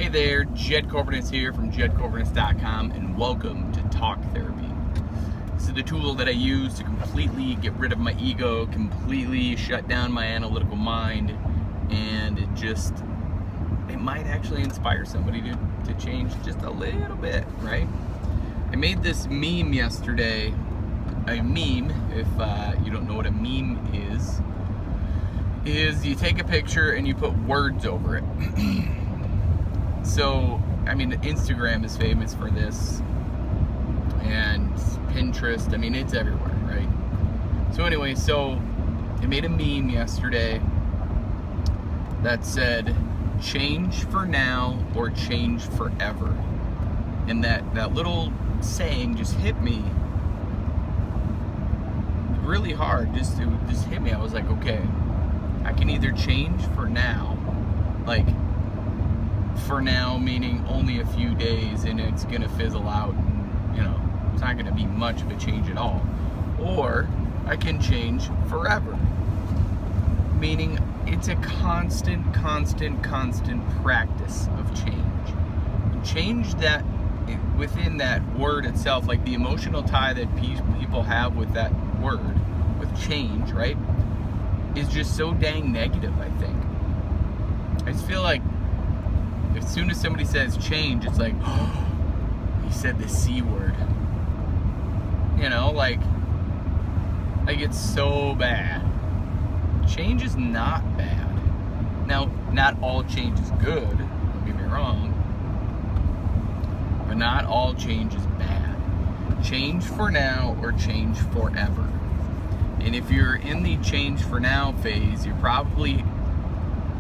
Hey there, Jed Corvinus here from jedcorvinus.com, and welcome to Talk Therapy. This is the tool that I use to completely get rid of my ego, completely shut down my analytical mind, and it might actually inspire somebody to change just a little bit, right? I made this meme yesterday. A meme, if you don't know what a meme is you take a picture and you put words over it. So, I mean, Instagram is famous for this, and Pinterest, I mean, it's everywhere, right? So anyway, I made a meme yesterday that said, change for now or change forever. And that little saying just hit me really hard. It just hit me. I was like, okay, I can either change for now, like, for now meaning only a few days and it's gonna fizzle out and it's not gonna be much of a change at all, or I can change forever, meaning it's a constant practice of change that within that word itself, like the emotional tie that people have with that word, with change, right, is just so dang negative. I think I just feel like as soon as somebody says change, it's like, oh, he said the C word. Like it's so bad. Change is not bad. Now, not all change is good, don't get me wrong, but not all change is bad. Change for now or change forever. And if you're in the change for now phase, you're probably,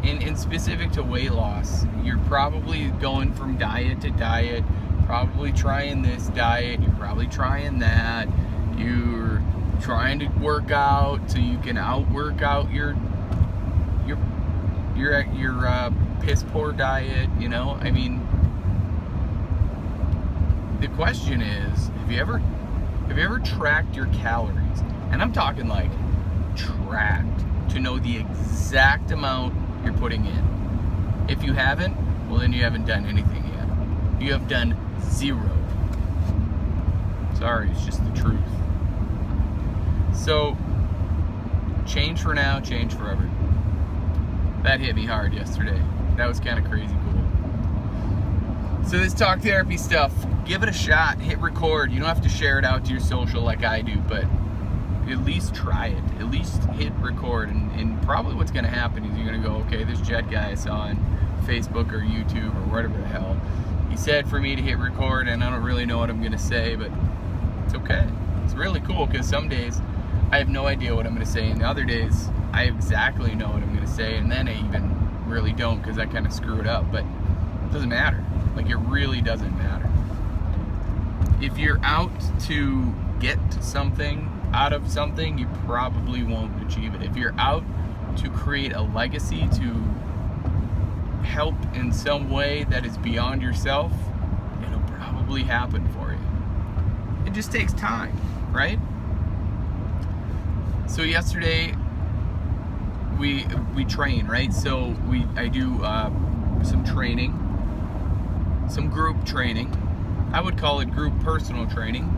in specific to weight loss, you're probably going from diet to diet, probably trying this diet, you're probably trying that, you're trying to work out so you can out-work out your piss poor diet, I mean, the question is, have you ever tracked your calories? And I'm talking like tracked, to know the exact amount you're putting in. If you haven't, well, then you haven't done anything yet. You have done zero. Sorry, it's just the truth. So, change for now, change forever. That hit me hard yesterday. That was kind of crazy cool. So this talk therapy stuff, give it a shot. Hit record. You don't have to share it out to your social like I do, but at least try it. At least hit record, and probably what's going to happen is you're going to go, okay, this Jed guy I saw on Facebook or YouTube or whatever the hell, he said for me to hit record, and I don't really know what I'm going to say, but it's okay. It's really cool, because some days I have no idea what I'm going to say, and the other days I exactly know what I'm going to say, and then I even really don't, because I kind of screw it up. But it doesn't matter. Like, it really doesn't matter. If you're out to get something out of something, you probably won't achieve it. If you're out to create a legacy, to help in some way that is beyond yourself, it'll probably happen for you. It just takes time, right? So yesterday we train, right? So I do some training, some group training. I would call it group personal training,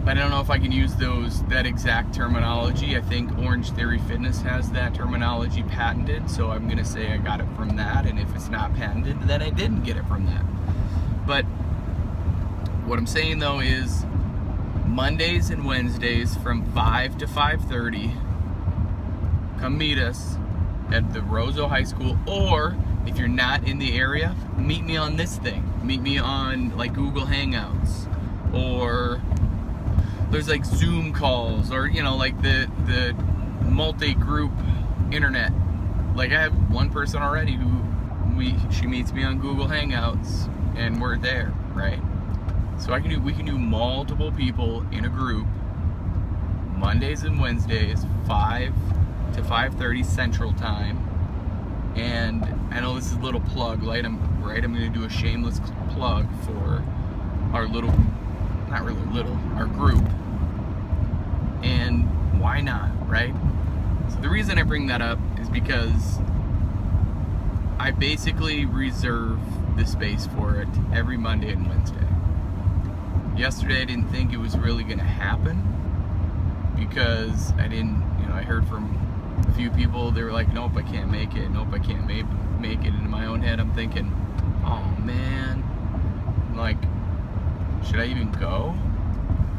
but I don't know if I can use that exact terminology. I think Orange Theory Fitness has that terminology patented, so I'm going to say I got it from that, and if it's not patented, then I didn't get it from that. But what I'm saying, though, is Mondays and Wednesdays from 5 to 5:30, come meet us at the Roseau High School, or if you're not in the area, meet me on this thing. Meet me on, like, Google Hangouts, or there's like Zoom calls, or like the multi-group internet. Like, I have one person already she meets me on Google Hangouts, and we're there, right? So we can do multiple people in a group, Mondays and Wednesdays, 5 to 5:30 Central Time. And I know this is a little plug, right? I'm going to do a shameless plug for our little, not really little, our group. And why not, right? So the reason I bring that up is because I basically reserve the space for it every Monday and Wednesday. Yesterday I didn't think it was really going to happen because I heard from a few people, they were like, nope, I can't make it, nope, I can't make it. In my own head I'm thinking, oh man, like, should I even go?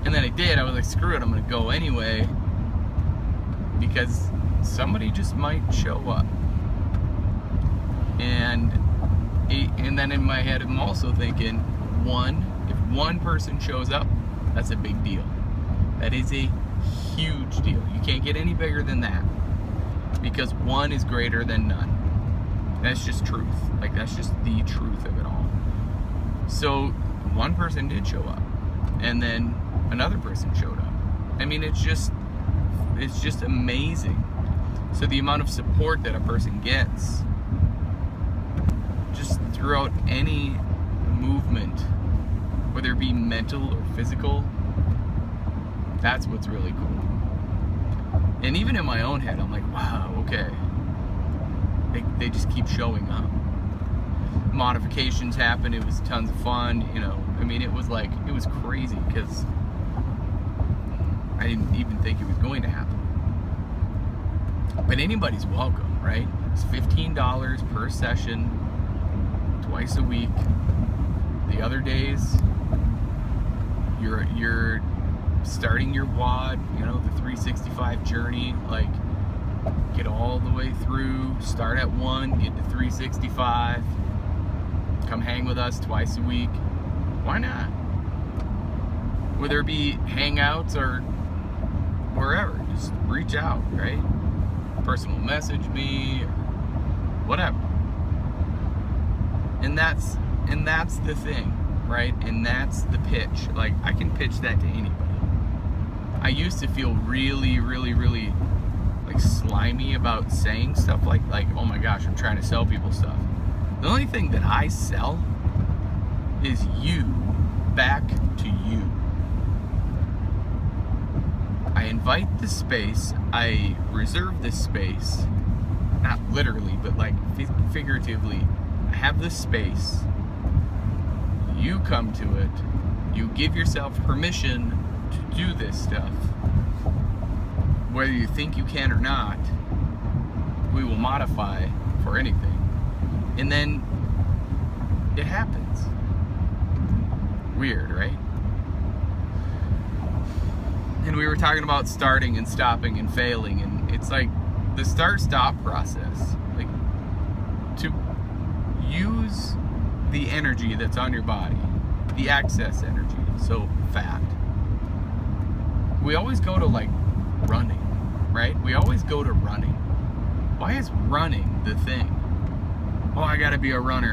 And then I did. I was like, screw it, I'm gonna go anyway, because somebody just might show up. And then in my head I'm also thinking, if one person shows up, that's a big deal. That is a huge deal. You can't get any bigger than that, because one is greater than none. That's just truth. Like, that's just the truth of it all. So one person did show up, and then another person showed up. I mean, it's just amazing. So the amount of support that a person gets just throughout any movement, whether it be mental or physical, that's what's really cool. And even in my own head, I'm like, wow, okay. They just keep showing up. Modifications happen. It was tons of fun. I mean, it was crazy because I didn't even think it was going to happen. But anybody's welcome, right? It's $15 per session, twice a week. The other days, you're starting your WOD, the 365 journey, like, get all the way through, start at 1, get to 365, come hang with us twice a week. Why not? Whether it be hangouts or wherever, just reach out, right? Personal message me, or whatever. And that's the thing, right? And that's the pitch. Like, I can pitch that to anybody. I used to feel really, really, really like slimy about saying stuff like, oh my gosh, I'm trying to sell people stuff. The only thing that I sell is you, back to you. I invite the space, I reserve this space, not literally, but like figuratively. I have this space, you come to it, you give yourself permission to do this stuff. Whether you think you can or not, we will modify for anything. And then it happens. Weird, right? And we were talking about starting and stopping and failing, and it's like the start-stop process. Like, to use the energy that's on your body, the excess energy, so fat. We always go to like running, right? We always go to running. Why is running the thing? Oh, I gotta be a runner.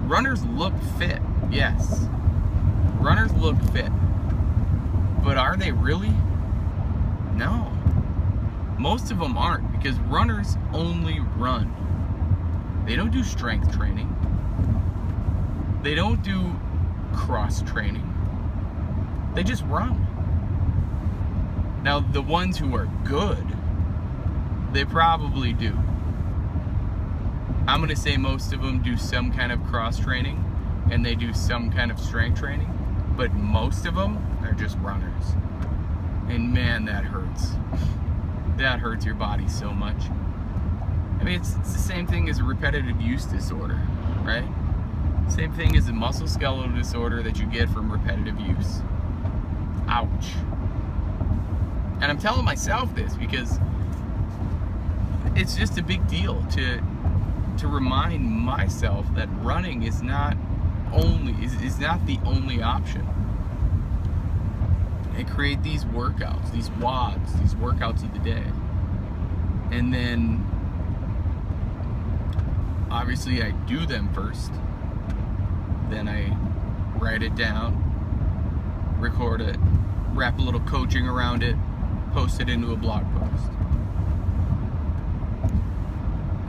Runners look fit, yes. Runners look fit. But are they really? No. Most of them aren't, because runners only run. They don't do strength training. They don't do cross training. They just run. Now, the ones who are good, they probably do. I'm going to say most of them do some kind of cross training, and they do some kind of strength training, but most of them are just runners. And man, that hurts. That hurts your body so much. I mean, it's the same thing as a repetitive use disorder, right? Same thing as a musculoskeletal disorder that you get from repetitive use. Ouch. And I'm telling myself this because it's just a big deal to remind myself that running is not the only option. I create these workouts, these WODs, these workouts of the day. And then obviously I do them first. Then I write it down, record it, wrap a little coaching around it, post it into a blog post.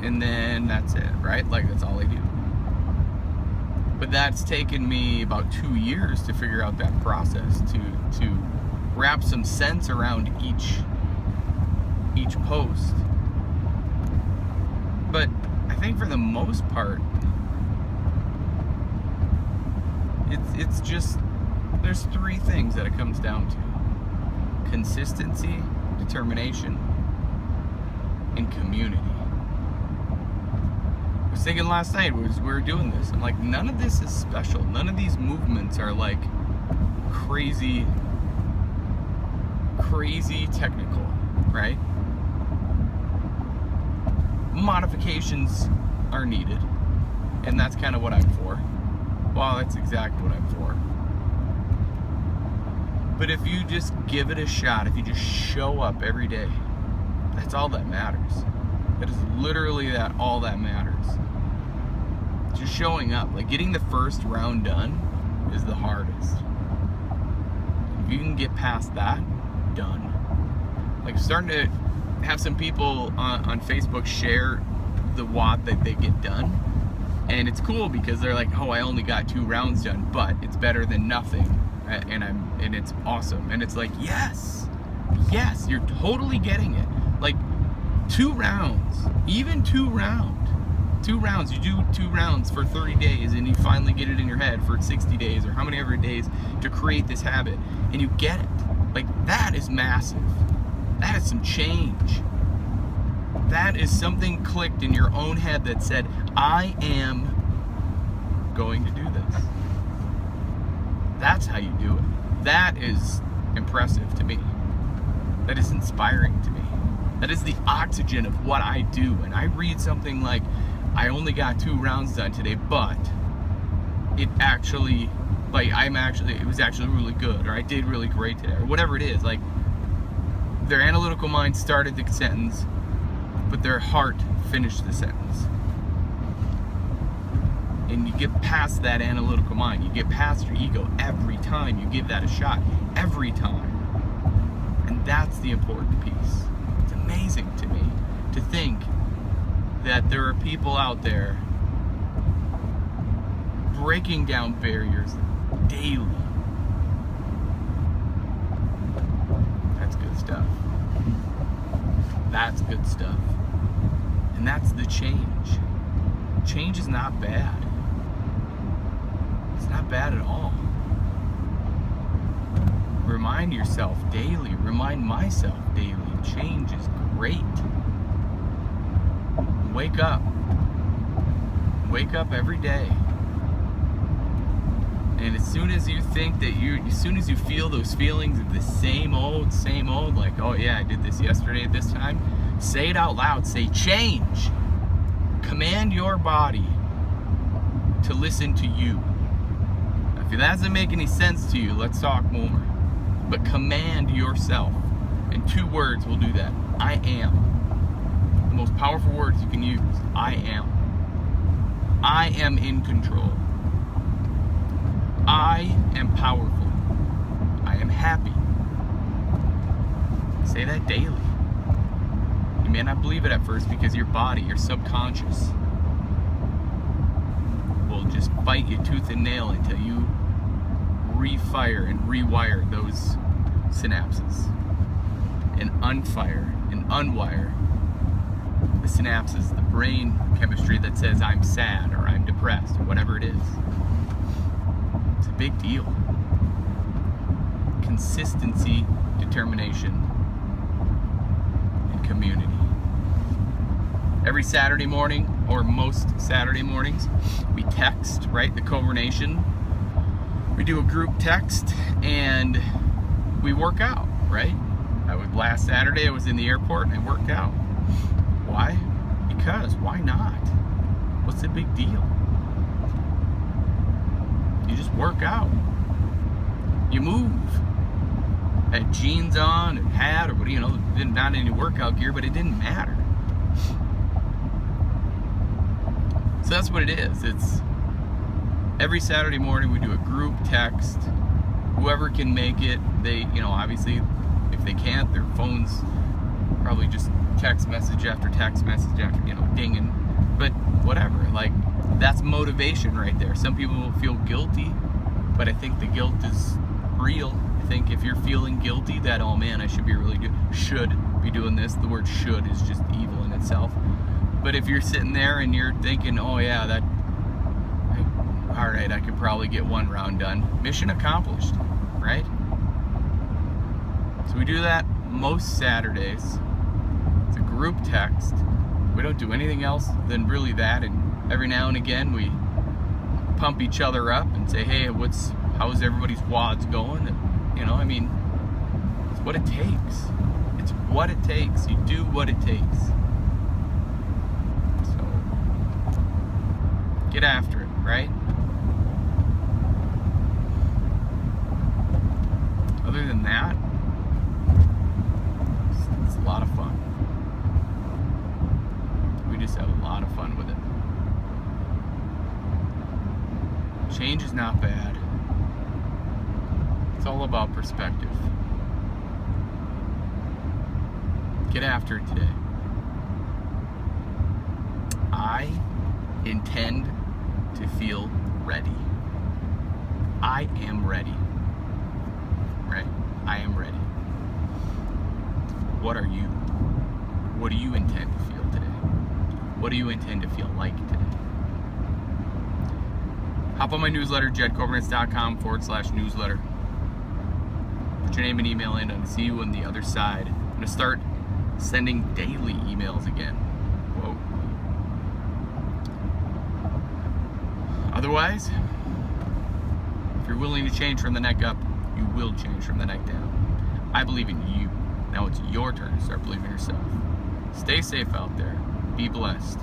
And then that's it, right? Like, that's all I do. But that's taken me about 2 years to figure out that process, to wrap some sense around each post. But I think for the most part, it's just, there's three things that it comes down to: consistency, determination, and community. I was thinking last night as we were doing this, I'm like, none of this is special. None of these movements are like crazy technical, right? Modifications are needed, and that's kind of what I'm for. Well, that's exactly what I'm for. But if you just give it a shot, if you just show up every day, that's all that matters. That is literally all that matters. Just showing up. Like, getting the first round done is the hardest. If you can get past that, done. Like, starting to have some people on Facebook share the WOD that they get done. And it's cool because they're like, oh, I only got 2 rounds done, but it's better than nothing. And it's awesome. And it's like, yes, you're totally getting it. Like, 2 rounds, even 2 rounds. 2 rounds, you do 2 rounds for 30 days and you finally get it in your head for 60 days or how many ever days to create this habit, and you get it. Like, that is massive. That is some change. That is something clicked in your own head that said, I am going to do this. That's how you do it. That is impressive to me. That is inspiring to me. That is the oxygen of what I do. And I read something like, I only got 2 rounds done today, but it actually, like, it was actually really good, or I did really great today, or whatever it is. Like, their analytical mind started the sentence, but their heart finished the sentence. And you get past that analytical mind. You get past your ego every time you give that a shot. Every time. And that's the important piece. It's amazing to me to think that there are people out there breaking down barriers daily. That's good stuff. That's good stuff. And that's the change. Change is not bad. It's not bad at all. Remind yourself daily, remind myself daily, change is great. Wake up. Wake up every day. And as soon as you think that as soon as you feel those feelings of the same old, like, oh yeah, I did this yesterday at this time, say it out loud. Say, change. Command your body to listen to you. If that doesn't make any sense to you, let's talk more. But command yourself. And 2 words will do that. I am. The most powerful words you can use. I am. I am in control. I am powerful. I am happy. Say that daily. You may not believe it at first because your body, your subconscious, will just fight you tooth and nail until you refire and rewire those synapses and unfire and unwire the synapses, the brain chemistry that says I'm sad or I'm depressed or whatever it is. It's a big deal. Consistency, determination, and community. Every Saturday morning, or most Saturday mornings, we text, right? The Cobra Nation. We do a group text and we work out, right? Last Saturday I was in the airport and I worked out. Why? Because why not? What's the big deal? You just work out. You move. Had jeans on and hat, or not any workout gear, but it didn't matter. So that's what it is. It's every Saturday morning we do a group text. Whoever can make it, they, obviously, if they can't, their phones probably just text message after dinging. But whatever, like, that's motivation right there. Some people will feel guilty, but I think the guilt is real. I think if you're feeling guilty that, oh man, I should be doing this. The word should is just evil in itself. But if you're sitting there and you're thinking, oh yeah, all right, I could probably get one round done. Mission accomplished, right? So we do that most Saturdays. It's a group text. We don't do anything else than really that. And every now and again, we pump each other up and say, hey, how's everybody's wads going? And, you know, I mean, it's what it takes. It's what it takes. You do what it takes. So, get after it, right? Other than that, it's a lot of fun. We just have a lot of fun with it. Change is not bad. It's all about perspective. Get after it today. I intend to feel ready. I am ready. Right? I am ready. What are you? What do you intend to feel today? What do you intend to feel like today? Hop on my newsletter, jedkobernitz.com/newsletter. Put your name and email in and see you on the other side. I'm going to start sending daily emails again. Whoa. Otherwise, if you're willing to change from the neck up, you will change from the neck down. I believe in you. Now it's your turn to start believing in yourself. Stay safe out there. Be blessed.